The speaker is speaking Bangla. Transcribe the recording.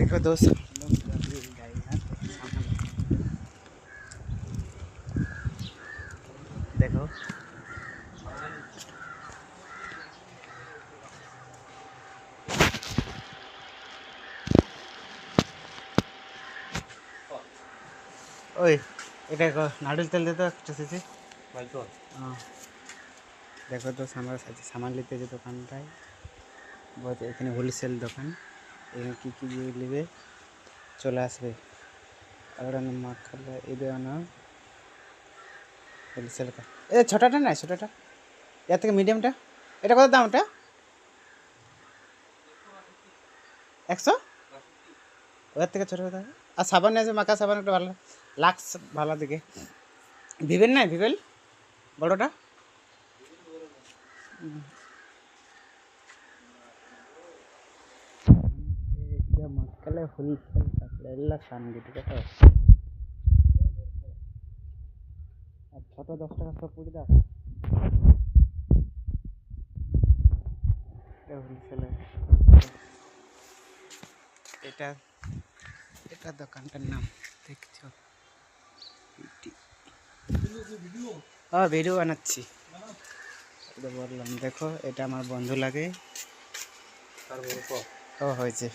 देखो दोस्त देखो ओए এটা নাড়ুল তেল দে তো একটা সিসি हाँ देखो तो सामान लेते जो দোকানটায় बहुत এখানে হোলসেল দোকান এখানে কি নেবে চলে আসবে আর মাখালে এই দেওয়া হোলসেল का এ ছোটটা না ছোটটা এর থেকে মিডিয়ামটা এটা কত দাম এটা 100 ওর থেকে ছোট কথা আর সাবান আছে মাখা সাবান একটা ভালো লাক্স ভালো দিকে ভিভেল না ভিভেল বড়টা এটা মাখালে হোলসেল ಎಲ್ಲ সানগিট কত আর ছোট 10 টাকা সব পুরি দাও এটা হোলসেল এটা এটা দোকানটার নাম দেখছো হ্যাঁ ভিডিও বানাচ্ছি বললাম দেখো এটা আমার বন্ধু লাগে ও হয়েছে